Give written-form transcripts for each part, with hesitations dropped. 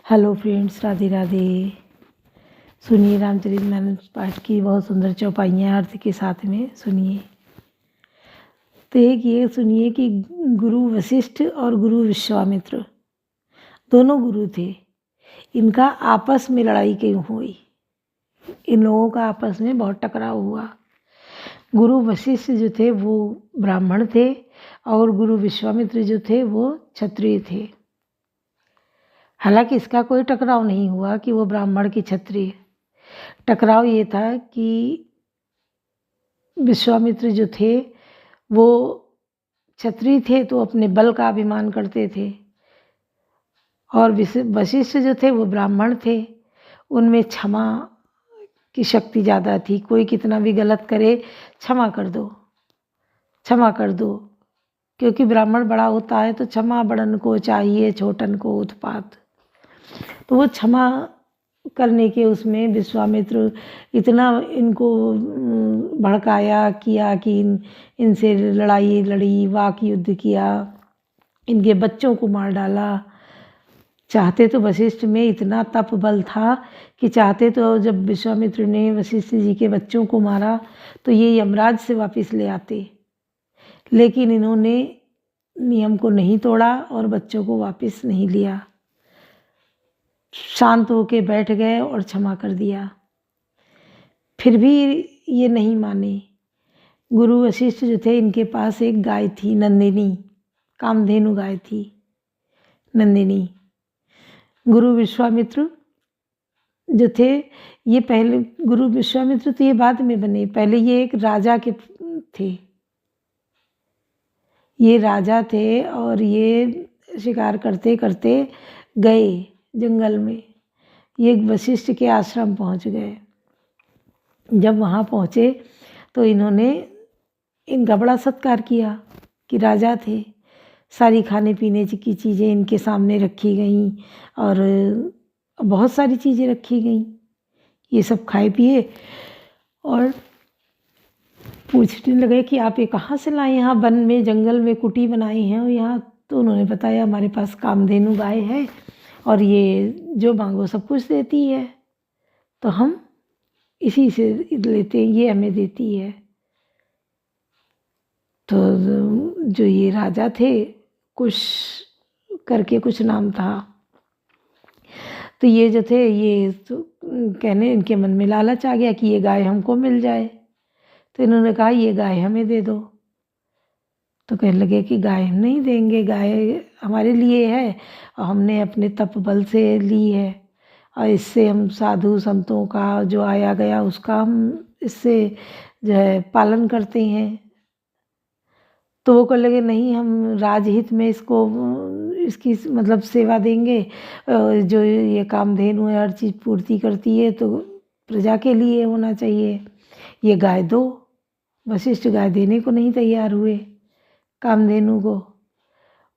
Hello friends, Radhe Radhe. सुनिए रामचरितमानस पाठ की बहुत सुंदर चौपाइयाँ अर्थ के साथ में सुनिए। तो एक ये सुनिए कि गुरु वशिष्ठ और गुरु विश्वामित्र दोनों गुरु थे। इनका आपस में लड़ाई क्यों हुई? इन लोगों का आपस में बहुत टकराव हुआ। गुरु वशिष्ठ जो थे वो ब्राह्मण थे और गुरु विश्वामित्र जो थे वो क्षत्रिय थे। हालांकि इसका कोई टकराव नहीं हुआ कि वो ब्राह्मण की क्षत्रिय। टकराव ये था कि विश्वामित्र जो थे वो क्षत्रिय थे तो अपने बल का अभिमान करते थे, और वशिष्ठ जो थे वो ब्राह्मण थे, उनमें क्षमा की शक्ति ज़्यादा थी। कोई कितना भी गलत करे क्षमा कर दो, क्षमा कर दो, क्योंकि ब्राह्मण बड़ा होता है तो क्षमा बड़न को चाहिए, छोटन को उत्पात। तो वो क्षमा करने के उसमें विश्वामित्र इतना इनको भड़काया किया कि इनसे लड़ाई लड़ी, वाक युद्ध किया, इनके बच्चों को मार डाला। चाहते तो वशिष्ठ में इतना तप बल था कि चाहते तो जब विश्वामित्र ने वशिष्ठ जी के बच्चों को मारा तो ये यमराज से वापस ले आते, लेकिन इन्होंने नियम को नहीं तोड़ा और बच्चों को वापस नहीं लिया। शांत होके बैठ गए और क्षमा कर दिया। फिर भी ये नहीं माने। गुरु वशिष्ठ जो थे इनके पास एक गाय थी, नंदिनी, कामधेनु गाय थी नंदिनी। गुरु विश्वामित्र जो थे ये पहले, गुरु विश्वामित्र तो ये बाद में बने, पहले ये एक राजा के थे। ये राजा थे और ये शिकार करते करते गए जंगल में। ये वशिष्ठ के आश्रम पहुंच गए। जब वहाँ पहुँचे तो इन्होंने इनका बड़ा सत्कार किया कि राजा थे। सारी खाने पीने की चीज़ें इनके सामने रखी गईं और बहुत सारी चीज़ें रखी गईं। ये सब खाए पिए और पूछने लगे कि आप ये कहाँ से लाए, यहाँ वन में जंगल में कुटी बनाई हैं और यहाँ? तो उन्होंने बताया हमारे पास कामधेनु गाय है और ये जो मांगो सब कुछ देती है, तो हम इसी से लेते हैं, ये हमें देती है। तो जो ये राजा थे, कुछ करके कुछ नाम था, तो ये जो थे ये तो कहने, इनके मन में लालच आ गया कि ये गाय हमको मिल जाए। तो इन्होंने कहा ये गाय हमें दे दो। तो कहने लगे कि गाय हम नहीं देंगे, गाय हमारे लिए है और हमने अपने तप बल से ली है और इससे हम साधु संतों का जो आया गया उसका हम इससे जो है पालन करते हैं। तो वो कहने लगे नहीं, हम राजहित में इसको इसकी मतलब सेवा देंगे। जो ये कामधेनु है हर चीज़ पूर्ति करती है तो प्रजा के लिए होना चाहिए, ये गाय दो। वशिष्ठ गाय देने को नहीं तैयार हुए कामधेनु को।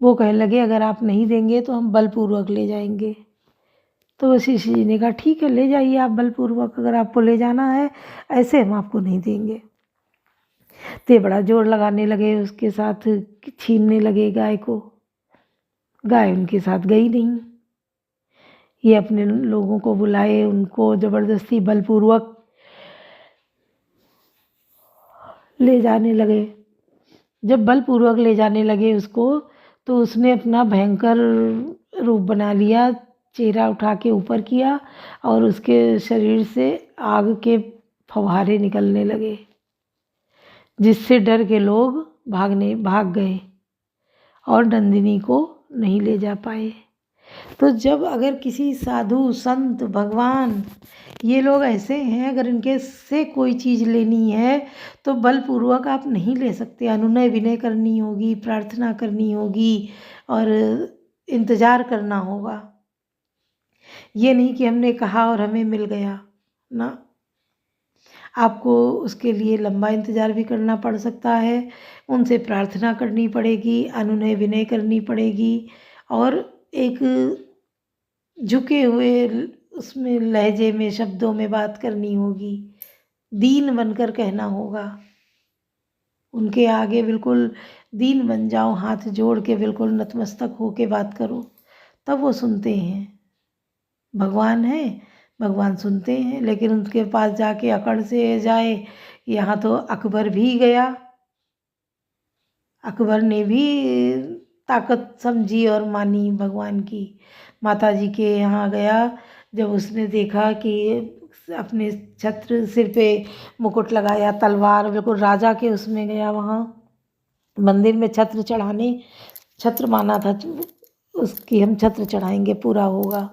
वो कहने लगे अगर आप नहीं देंगे तो हम बलपूर्वक ले जाएंगे। तो वशिष्ठ जी ने कहा ठीक है, ले जाइए आप बलपूर्वक, अगर आपको ले जाना है, ऐसे हम आपको नहीं देंगे। तो बड़ा जोर लगाने लगे, उसके साथ छीनने लगे गाय को। गाय उनके साथ गई नहीं। ये अपने लोगों को बुलाए, उनको ज़बरदस्ती बलपूर्वक ले जाने लगे। जब बलपूर्वक ले जाने लगे उसको, तो उसने अपना भयंकर रूप बना लिया, चेहरा उठा के ऊपर किया और उसके शरीर से आग के फव्वारे निकलने लगे, जिससे डर के लोग भाग गए और नंदिनी को नहीं ले जा पाए। तो जब अगर किसी साधु संत भगवान ये लोग ऐसे हैं, अगर इनके से कोई चीज़ लेनी है तो बलपूर्वक आप नहीं ले सकते। अनुनय विनय करनी होगी, प्रार्थना करनी होगी और इंतज़ार करना होगा। ये नहीं कि हमने कहा और हमें मिल गया ना, आपको उसके लिए लंबा इंतज़ार भी करना पड़ सकता है, उनसे प्रार्थना करनी पड़ेगी, अनुनय विनय करनी पड़ेगी और एक झुके हुए उसमें लहजे में, शब्दों में बात करनी होगी, दीन बनकर कहना होगा। उनके आगे बिल्कुल दीन बन जाओ, हाथ जोड़ के बिल्कुल नतमस्तक हो के बात करो, तब वो सुनते हैं। भगवान है, भगवान सुनते हैं, लेकिन उनके पास जाके अकड़ से जाए। यहाँ तो अकबर भी गया, अकबर ने भी ताकत समझी और मानी भगवान की। माता जी के यहाँ गया, जब उसने देखा कि अपने छत्र सिर पे मुकुट लगाया, तलवार, बिल्कुल राजा के उसमें गया, वहाँ मंदिर में छत्र चढ़ाने, छत्र माना था उसकी, हम छत्र चढ़ाएंगे पूरा होगा।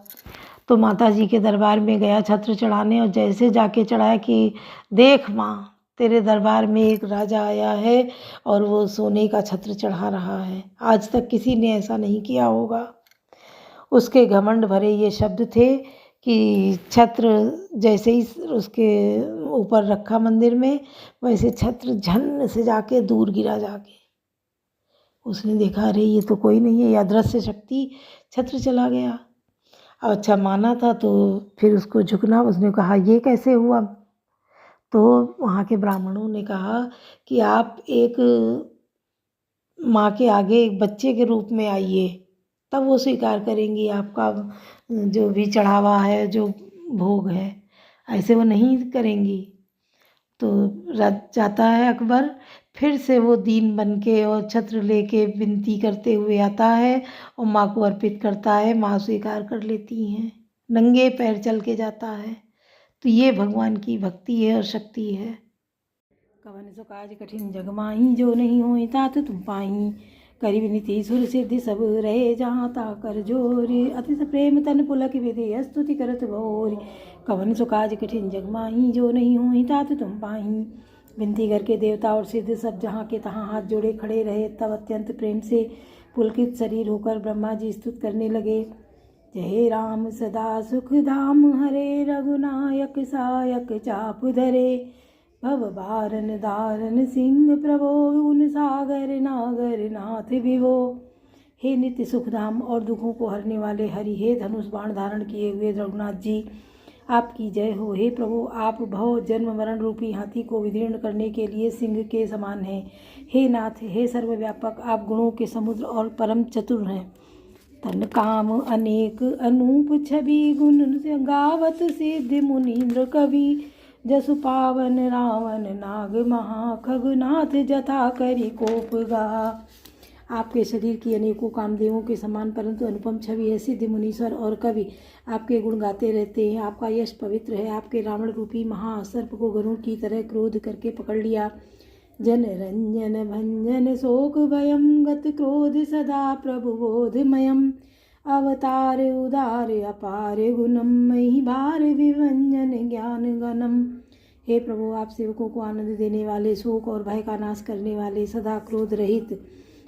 तो माता जी के दरबार में गया छत्र चढ़ाने, और जैसे जाके चढ़ाया कि देख माँ, तेरे दरबार में एक राजा आया है और वो सोने का छत्र चढ़ा रहा है, आज तक किसी ने ऐसा नहीं किया होगा। उसके घमंड भरे ये शब्द थे कि छत्र जैसे ही उसके ऊपर रखा मंदिर में, वैसे छत्र झन से जाके दूर गिरा जाके। उसने देखा, अरे ये तो कोई नहीं है, ये अदृश्य शक्ति, छत्र चला गया। अच्छा माना था, तो फिर उसको झुकना, उसने कहा ये कैसे हुआ। तो वहाँ के ब्राह्मणों ने कहा कि आप एक माँ के आगे एक बच्चे के रूप में आइए, तब वो स्वीकार करेंगी आपका जो भी चढ़ावा है, जो भोग है, ऐसे वो नहीं करेंगी। तो जाता है अकबर, फिर से वो दीन बन के और छत्र लेके विनती करते हुए आता है और माँ को अर्पित करता है। माँ स्वीकार कर लेती हैं, नंगे पैर चल के जाता है। तो ये भगवान की भक्ति है और शक्ति है। कवन सो काज कठिन जग माही, जो नहीं होई तात तुम पाही। करि विनती सुर सिद्धि सब रहे, जहाँ ता कर जोरी। अति प्रेम तन पुलक विधि, स्तुति करत भोरी। कवन सो काज कठिन जग माही, जो नहीं होई तात तुम पाही। विनती करके देवता और सिद्ध सब जहाँ के तहाँ हाथ जोड़े खड़े रहे। तब अत्यंत प्रेम से पुलकित शरीर होकर ब्रह्मा जी स्तुत करने लगे। जय राम सदा सुख धाम, हरे रघुनायक सायक चाप धरे। भव बारन दारन सिंह, प्रभो उन सागर नागर नाथ विभो। हे नित्य सुखधाम और दुखों को हरने वाले हरि, हे धनुष बाण धारण किए हुए रघुनाथ जी, आपकी जय हो। हे प्रभु, आप भव जन्म मरण रूपी हाथी को विदीर्ण करने के लिए सिंह के समान हैं। हे नाथ, हे सर्वव्यापक, आप गुणों के समुद्र और परम चतुर हैं। तन काम अनेक अनूप छवि, गुण गावत सिद्धि मुनीन्द्र कवि। जसु पावन रावण नाग महा, खगनाथ जथा करि कोप गा। आपके शरीर की अनेकों कामदेवों के समान परंतु अनुपम छवि है। सिद्ध मुनीश्वर और कवि आपके गुण गाते रहते हैं। आपका यश पवित्र है। आपके रावण रूपी महासर्प को गरुड़ की तरह क्रोध करके पकड़ लिया। जन रंजन भंजन शोक भयम, गत क्रोध सदा प्रभु बोधमयम। अवतार उदार अपार गुणम, मही भार विभंजन ज्ञान गणम। हे प्रभु, आप सेवकों को आनंद देने वाले, शोक और भय का नाश करने वाले, सदा क्रोध रहित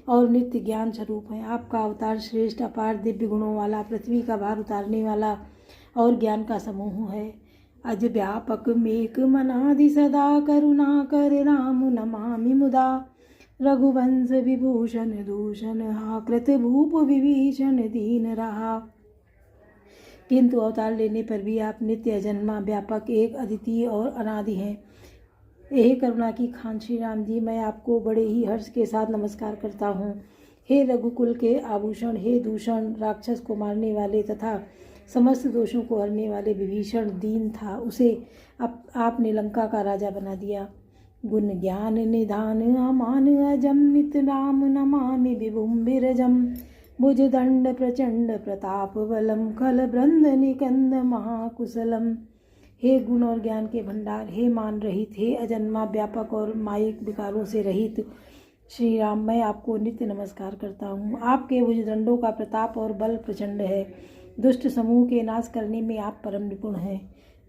और नित्य ज्ञान स्वरूप है। आपका अवतार श्रेष्ठ अपार दिव्य गुणों वाला, पृथ्वी का भार उतारने वाला और ज्ञान का समूह है। अज व्यापक मेक मनादि, सदा करुणा कर राम नमामि मुदा। रघुवंश विभूषण दूषण, हा कृत भूप विभीषण दीन रहा। किंतु अवतार लेने पर भी आप नित्य अजन्मा, व्यापक, एक अद्वितीय और अनादि हैं। हे करुणा की खान श्री राम जी, मैं आपको बड़े ही हर्ष के साथ नमस्कार करता हूँ। हे रघुकुल के आभूषण, हे दूषण, राक्षस को मारने वाले तथा समस्त दोषों को हरने वाले विभीषण दीन था, उसे आपने लंका का राजा बना दिया। गुण ज्ञान निधान अमान अजम, नित नाम नमामि विभुम बिरजम। भुज दंड प्रचंड प्रताप बलम, खल ब्रंद निकंद महाकुशलम। हे गुण और ज्ञान के भंडार, हे मान रहित, हे अजन्मा, व्यापक और मायिक विकारों से रहित श्री राम, मैं आपको नित्य नमस्कार करता हूँ। आपके भुजदंडों का प्रताप और बल प्रचंड है। दुष्ट समूह के नाश करने में आप परम निपुण हैं।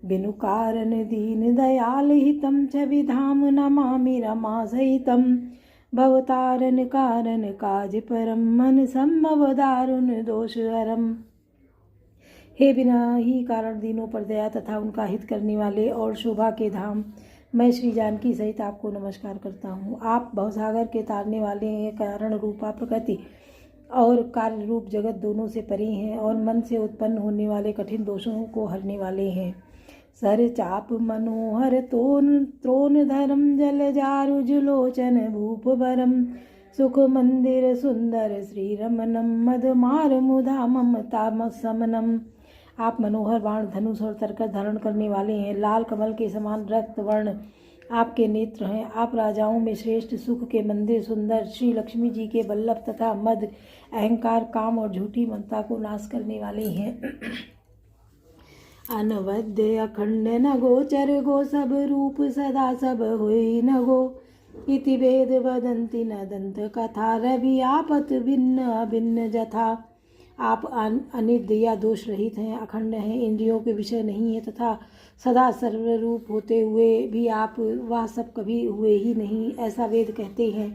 बिनु कारण दीन दयाल हितम, छवि धाम नमामि रमा सहितम। भवतारण कारण काज परम, मन सम्भव दारुण दोष हरम। हे बिना ही कारण दीनों पर दया तथा उनका हित करने वाले और शोभा के धाम, मैं श्री जानकी सहित आपको नमस्कार करता हूँ। आप भवसागर के तारने वाले हैं। कारण रूपा प्रकृति और कार्य रूप जगत दोनों से परे हैं और मन से उत्पन्न होने वाले कठिन दोषों को हरने वाले हैं। सर चाप मनोहर तोन त्रोन धरम, जल जारुज लोचन भूप भरम। सुख मंदिर सुंदर श्री रमनम, मद मार मुधा ममता समनम। आप मनोहर बाण, धनुष और तरकस धारण करने वाले हैं। लाल कमल के समान रक्त वर्ण आपके नेत्र हैं। आप राजाओं में श्रेष्ठ, सुख के मंदिर, सुंदर, श्री लक्ष्मी जी के वल्लभ तथा मद, अहंकार, काम और झूठी ममता को नाश करने वाले हैं। अनवद्य अखंड न गोचर गो, सब रूप सदा सब हुई न गो। इति वेद वदन्ति न दंत कथा, रवि आपत भिन्न अभिन्न जथा। आप अनिद्य या दोष रहित हैं, अखंड हैं, इंद्रियों के विषय नहीं है तथा सदा सर्वरूप होते हुए भी आप वह सब कभी हुए ही नहीं, ऐसा वेद कहते हैं।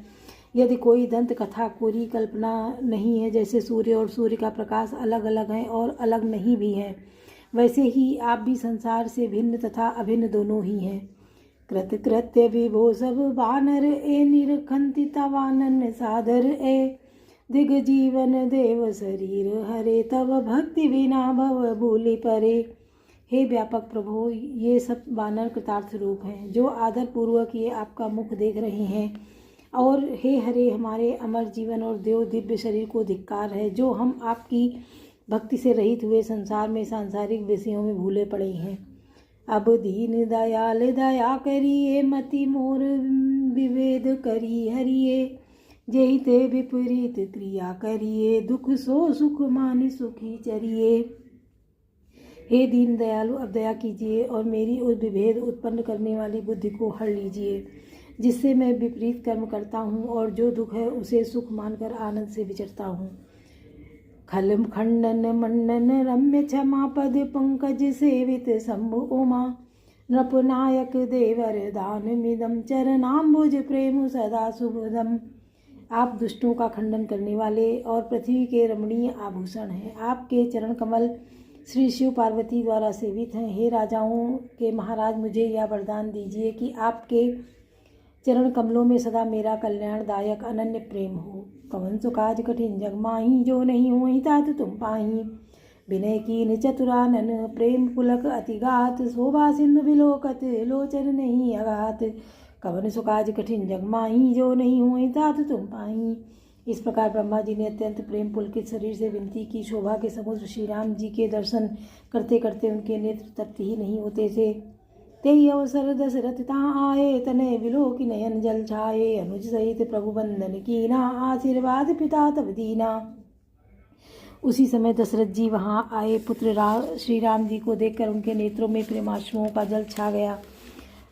यदि कोई दंत कथा कोरी कल्पना नहीं है, जैसे सूर्य और सूर्य का प्रकाश अलग अलग हैं और अलग नहीं भी हैं, वैसे ही आप भी संसार से भिन्न तथा अभिन्न दोनों ही हैं। कृत कृत्य विभो सब वानर ए, निरखंति तवानन सादर ए। दिग जीवन देव शरीर हरे, तब भक्ति बिना भव भूलि परे। हे व्यापक प्रभु, ये सब वानर कृतार्थ रूप हैं, जो आदर पूर्वक ये आपका मुख देख रहे हैं। और हे हरे, हमारे अमर जीवन और देव दिव्य शरीर को धिक्कार है, जो हम आपकी भक्ति से रहित हुए संसार में सांसारिक विषयों में भूले पड़े हैं। अब दीन दयाल दया करिए, मति मोर विवेद करी हरिए। जेहि ते विपरीत क्रिया करिए, दुख सो सुख मानि सुखी चरिए। हे दीन दयालु, अब दया कीजिए और मेरी उस विभेद उत्पन्न करने वाली बुद्धि को हर लीजिए, जिससे मैं विपरीत कर्म करता हूँ और जो दुख है उसे सुख मानकर आनंद से विचरता हूँ। खल खंडन मंडन रम्य क्षमा पद, पंकज सेवित शंभु उमा। नृपनायक देवर दान मिदम, चरणाम्बुज प्रेम सदा शुभदम। आप दुष्टों का खंडन करने वाले और पृथ्वी के रमणीय आभूषण हैं। आपके चरण कमल श्री शिव पार्वती द्वारा सेवित हैं। हे राजाओं के महाराज, मुझे यह वरदान दीजिए कि आपके चरण कमलों में सदा मेरा कल्याणदायक अनन्य प्रेम हो। कवन सो काज कठिन जग माही, जो नहीं होई तात तुम पाही। विनय कीन चतुरानन, प्रेम पुलक अतिगात। शोभा सिंधु विलोकत, लोचन नहीं अगात। कवन सो काज कठिन जग माही, जो नहीं होई तात तुम पाही। इस प्रकार ब्रह्मा जी ने अत्यंत प्रेम पुलकित शरीर से विनती की। शोभा के समुद्र श्री राम जी के दर्शन करते करते उनके नेत्र तृप्त ही नहीं होते थे। तेहि अवसर दशरथ ता आए, तनय विलोकि नयन जल छाए। अनुज सहित प्रभु बंदन कीना, आशीर्वाद पिता तब दीना। उसी समय दशरथ जी वहाँ आए। पुत्र श्री राम जी को देखकर उनके नेत्रों में प्रेमाश्रुओं का जल छा गया।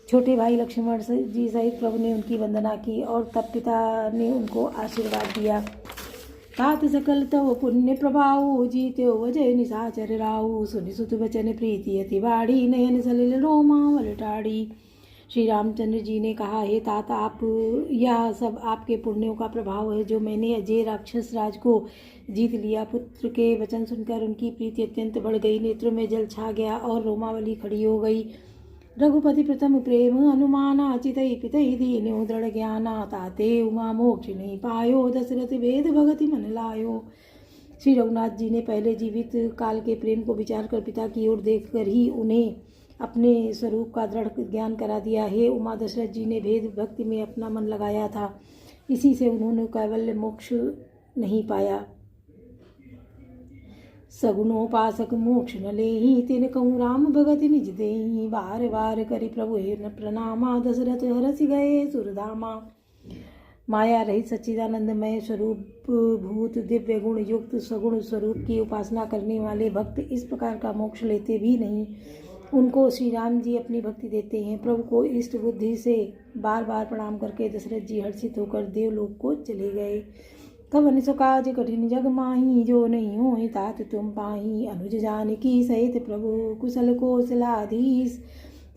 छोटे भाई लक्ष्मण जी सहित प्रभु ने उनकी वंदना की और तब पिता ने उनको आशीर्वाद दिया। तात सकल तव पुण्य प्रभाऊ, जीत्यो वजय निशाचर राऊ। सुनि सुत वचन प्रीति अति बाढ़ी, नयन सलिल रोमावल टाढ़ी। श्री रामचंद्र जी ने कहा, हे तात, आप यह सब आपके पुण्यों का प्रभाव है, जो मैंने अजय राक्षस राज को जीत लिया। पुत्र के वचन सुनकर उनकी प्रीति अत्यंत बढ़ गई, नेत्रों में जल छा गया और रोमावली खड़ी हो गई। रघुपति प्रथम प्रेम अनुमाना, चितई पितई दीन्यो दृढ़ ज्ञाना। ताते उमा मोक्ष नहीं पायो, दशरथ वेद भगति मन लायो। श्री रघुनाथ जी ने पहले जीवित काल के प्रेम को विचार कर पिता की ओर देखकर ही उन्हें अपने स्वरूप का दृढ़ ज्ञान करा दिया। हे उमा, दशरथ जी ने भेद भक्ति में अपना मन लगाया था, इसी से उन्होंने कैवल्य मोक्ष नहीं पाया। सगुणोपासक मोक्ष न लेहि, तिन कहूँ राम भगति निज देहि। बार बार करि प्रभु न प्रणामा, दशरथ हरसि गए सुरधामा। माया रहित सच्चिदानंदमय स्वरूप भूत दिव्य गुण युक्त सगुण स्वरूप की उपासना करने वाले भक्त इस प्रकार का मोक्ष लेते भी नहीं। उनको श्री राम जी अपनी भक्ति देते हैं। प्रभु को इष्ट बुद्धि से बार बार प्रणाम करके दशरथ जी हर्षित होकर देवलोक को चले गए। कवन सो काज कठिन जग माही, जो नहीं होई तात तुम पाही। अनुज जानकी सहित प्रभु कुशल कौशलाधीश,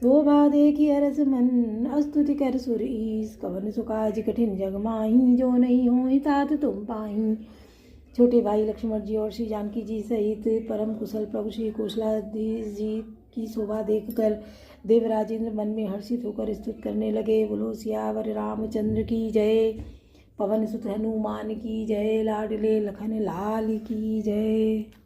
शोभा देखी हरस मन स्तुति कर सुर ईश। कवन सो काज कठिन जग माही, जो नहीं होई तात तुम पाही। छोटे भाई लक्ष्मण जी और श्री जानकी जी सहित परम कुशल प्रभु श्री कौशलाधीश जी की शोभा देखकर देवराजेंद्र मन में हर्षित होकर स्तुति करने लगे। बोलो सियावर रामचंद्र की जय। पवन सुत हनुमान की जय। लाडले लखन लाल की जय।